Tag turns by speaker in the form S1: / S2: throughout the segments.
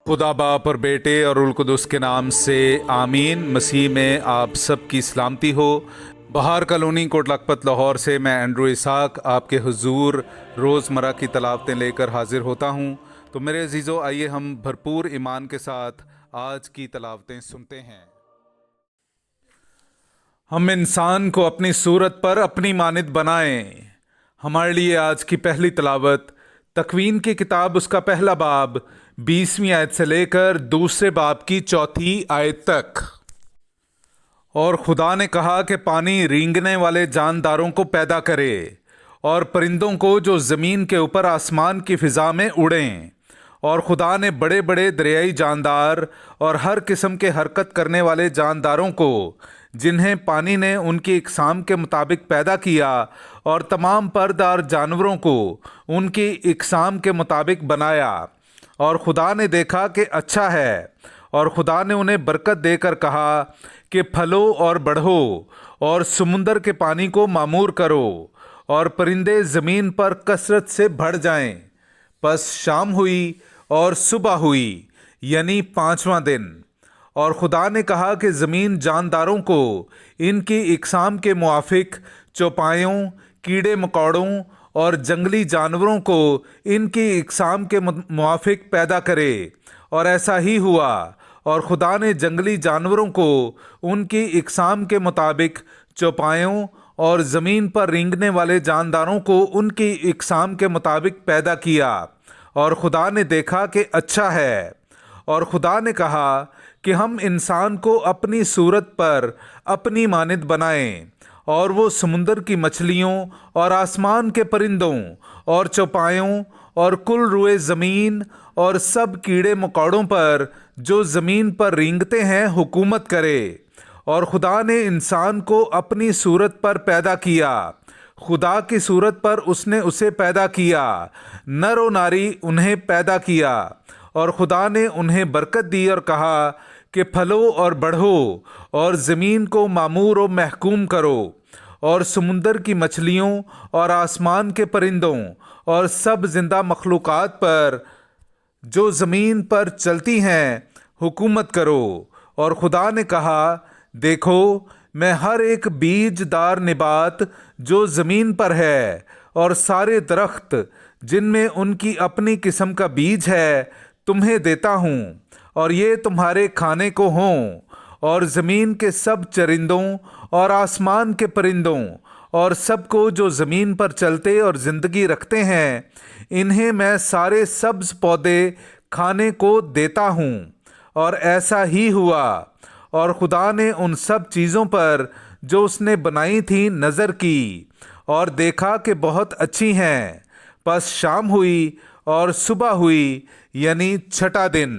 S1: खुदा बाप और बेटे और उल कुदस के नाम से आमीन। मसीह में आप सब की सलामती हो। बहार कॉलोनी कोट लखपत लाहौर से मैं एंड्रू इसाक आपके हुजूर रोज़मर्रा की तलावतें लेकर हाजिर होता हूँ। तो मेरे अजीज़ों, आइए हम भरपूर ईमान के साथ आज की तलावतें सुनते हैं। हम इंसान को अपनी सूरत पर अपनी मानित बनाएं। हमारे लिए आज की पहली तलावत तकवीन की किताब उसका पहला बाब 20वीं आयत से लेकर दूसरे बाब की 4थी आयत तक। और खुदा ने कहा कि पानी रेंगने वाले जानदारों को पैदा करे और परिंदों को जो ज़मीन के ऊपर आसमान की फ़िज़ा में उड़ें। और खुदा ने बड़े बड़े दरियाई जानदार और हर किस्म के हरकत करने वाले जानदारों को जिन्हें पानी ने उनकी इकसाम के मुताबिक पैदा किया और तमाम परदार जानवरों को उनकी इकसाम के मुताबिक बनाया। और खुदा ने देखा कि अच्छा है। और खुदा ने उन्हें बरकत देकर कहा कि फलो और बढ़ो और समुंदर के पानी को मामूर करो और परिंदे ज़मीन पर कसरत से बढ़ जाएं। बस शाम हुई और सुबह हुई, यानी 5वां दिन। और खुदा ने कहा कि ज़मीन जानदारों को इनकी इकसाम के मुआफिक चौपायों, कीड़े मकोड़ों और जंगली जानवरों को इनकी इकसाम के मुआफिक पैदा करे। और ऐसा ही हुआ। और खुदा ने जंगली जानवरों को उनकी इकसाम के मुताबिक चौपायों और ज़मीन पर रेंगने वाले जानदारों को उनकी इकसाम के मुताबिक पैदा किया। और खुदा ने देखा कि अच्छा है। और खुदा ने कहा कि हम इंसान को अपनी सूरत पर अपनी मानित बनाएं और वो समुंदर की मछलियों और आसमान के परिंदों और चौपायों और कुल रुए ज़मीन और सब कीड़े मकोड़ों पर जो ज़मीन पर रेंगते हैं हुकूमत करे। और खुदा ने इंसान को अपनी सूरत पर पैदा किया, खुदा की सूरत पर उसने उसे पैदा किया, नर और नारी उन्हें पैदा किया। और खुदा ने उन्हें बरकत दी और कहा कि फलो और बढ़ो और ज़मीन को मामूर और महकूम करो और समुंदर की मछलियों और आसमान के परिंदों और सब जिंदा मखलूक़ात पर जो ज़मीन पर चलती हैं हुकूमत करो। और खुदा ने कहा, देखो, मैं हर एक बीजदार निबात जो ज़मीन पर है और सारे दरख्त जिनमें उनकी अपनी किस्म का बीज है तुम्हें देता हूँ, और ये तुम्हारे खाने को हों। और ज़मीन के सब चरिंदों और आसमान के परिंदों और सबको जो ज़मीन पर चलते और ज़िंदगी रखते हैं, इन्हें मैं सारे सब्ज़ पौधे खाने को देता हूँ। और ऐसा ही हुआ। और खुदा ने उन सब चीज़ों पर जो उसने बनाई थी नज़र की और देखा कि बहुत अच्छी हैं। बस शाम हुई और सुबह हुई, यानी 6ठा दिन।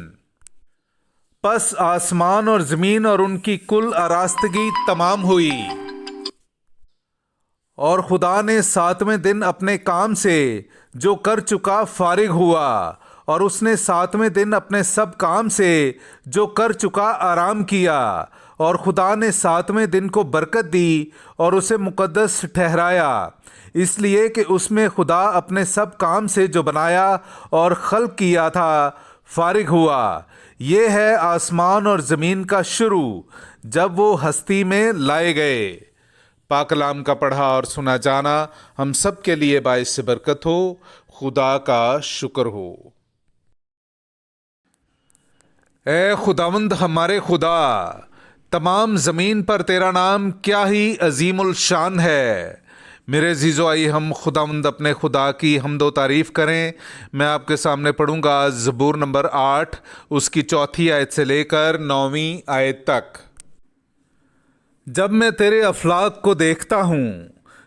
S1: बस आसमान और ज़मीन और उनकी कुल आरास्तगी तमाम हुई। और खुदा ने 7वें दिन अपने काम से जो कर चुका फारिग हुआ। और उसने 7वें दिन अपने सब काम से जो कर चुका आराम किया। और खुदा ने 7वें दिन को बरकत दी और उसे मुकद्दस ठहराया, इसलिए कि उसमें खुदा अपने सब काम से जो बनाया और खल्क किया था फारिग हुआ। ये है आसमान और ज़मीन का शुरू जब वो हस्ती में लाए गए। पाक कलाम का पढ़ा और सुना जाना हम सब के लिए बाइस से बरकत हो। खुदा का शुक्र हो। ए खुदावंद हमारे खुदा, तमाम ज़मीन पर तेरा नाम क्या ही अजीमुल शान है। मेरे अजीज़ो, आइए हम खुदावंद अपने खुदा की हमदो तारीफ़ करें। मैं आपके सामने पढ़ूंगा ज़बूर नंबर 8 उसकी 4थी आयत से लेकर 9वीं आयत तक। जब मैं तेरे अफलाक को देखता हूँ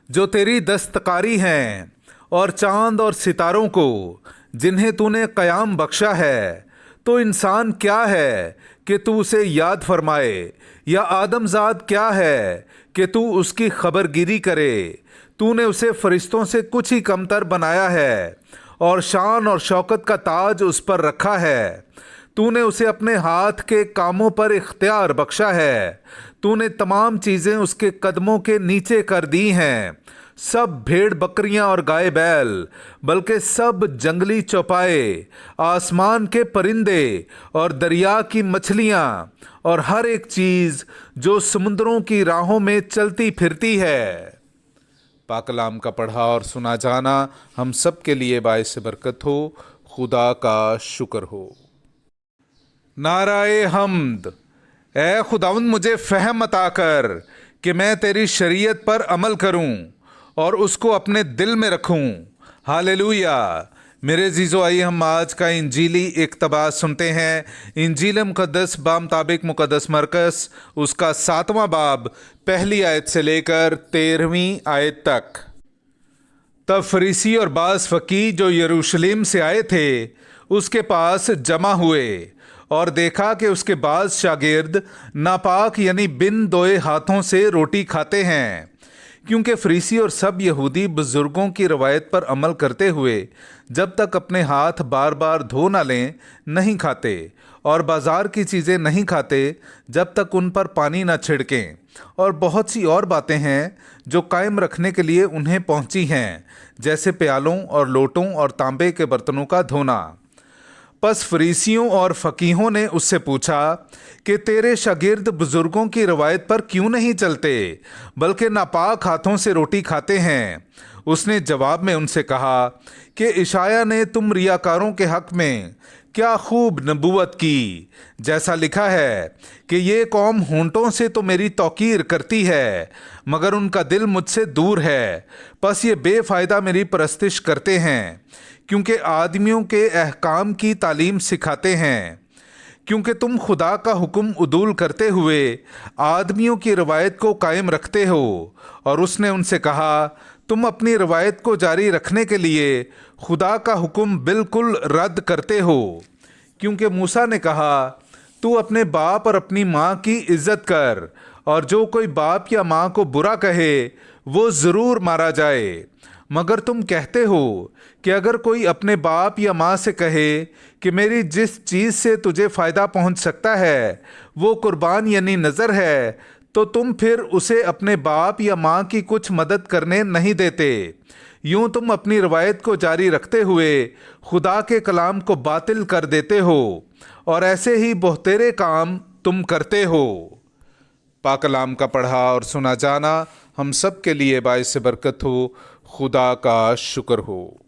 S1: जो तेरी दस्तकारी हैं, और चाँद और सितारों को जिन्हें तूने क़याम बख्शा है, तो इंसान क्या है कि तू उसे याद फरमाए, या आदमजाद क्या है कि तू उसकी खबरगिरी करे। तूने उसे फरिश्तों से कुछ ही कमतर बनाया है और शान और शौकत का ताज उस पर रखा है। तूने उसे अपने हाथ के कामों पर इख्तियार बख्शा है। तूने तमाम चीज़ें उसके कदमों के नीचे कर दी हैं। सब भेड़ बकरियां और गाय बैल, बल्कि सब जंगली चौपाए, आसमान के परिंदे और दरिया की मछलियां और हर एक चीज जो समुद्रों की राहों में चलती फिरती है। पाक कलाम का पढ़ा और सुना जाना हम सब के लिए बाइस बरकत हो। खुदा का शुक्र हो। नाराए हम्द। ए खुदावंद, मुझे फहम अता कर कि मैं तेरी शरीयत पर अमल करूं और उसको अपने दिल में रखूं। हालेलुया। मेरे जीजो, आइए हम आज का इंजीली इक़्तिबास सुनते हैं। इंजील मुक़द्दस बामुताबिक मुक़द्दस मरकस, उसका 7वां बाब, पहली आयत से लेकर 13वीं आयत तक। तब फरीसी और बाज़ फ़कीह जो यरूशलेम से आए थे उसके पास जमा हुए और देखा कि उसके बाज़ शागिर्द नापाक यानी बिन धोए हाथों से रोटी खाते हैं, क्योंकि फरीसी और सब यहूदी बुज़ुर्गों की रवायत पर अमल करते हुए जब तक अपने हाथ बार बार धो ना लें नहीं खाते, और बाज़ार की चीज़ें नहीं खाते जब तक उन पर पानी ना छिड़कें, और बहुत सी और बातें हैं जो कायम रखने के लिए उन्हें पहुंची हैं, जैसे प्यालों और लोटों और तांबे के बर्तनों का धोना। पस फरीसियों और फ़कीहों ने उससे पूछा कि तेरे शागिर्द बुज़ुर्गों की रवायत पर क्यों नहीं चलते, बल्कि नापाक हाथों से रोटी खाते हैं। उसने जवाब में उनसे कहा कि इशाया ने तुम रियाकारों के हक़ में क्या खूब नबूवत की, जैसा लिखा है कि ये कौम होंठों से तो मेरी तौकीर करती है, मगर उनका दिल मुझसे दूर है। बस ये बेफ़ायदा मेरी परस्तिश करते हैं, क्योंकि आदमियों के अहकाम की तालीम सिखाते हैं। क्योंकि तुम खुदा का हुक्म उदूल करते हुए आदमियों की रवायत को कायम रखते हो। और उसने उनसे कहा, तुम अपनी रवायत को जारी रखने के लिए खुदा का हुक्म बिल्कुल रद्द करते हो, क्योंकि मूसा ने कहा, तू अपने बाप और अपनी माँ की इज्जत कर, और जो कोई बाप या माँ को बुरा कहे वो ज़रूर मारा जाए। मगर तुम कहते हो कि अगर कोई अपने बाप या माँ से कहे कि मेरी जिस चीज़ से तुझे फ़ायदा पहुँच सकता है वो कुर्बान यानी नज़र है, तो तुम फिर उसे अपने बाप या माँ की कुछ मदद करने नहीं देते। यूं तुम अपनी रवायत को जारी रखते हुए खुदा के कलाम को बातिल कर देते हो, और ऐसे ही बहुतेरे काम तुम करते हो। पाक कलाम का पढ़ा और सुना जाना हम सब के लिए बाइस बरकत हो। खुदा का शुक्र हो।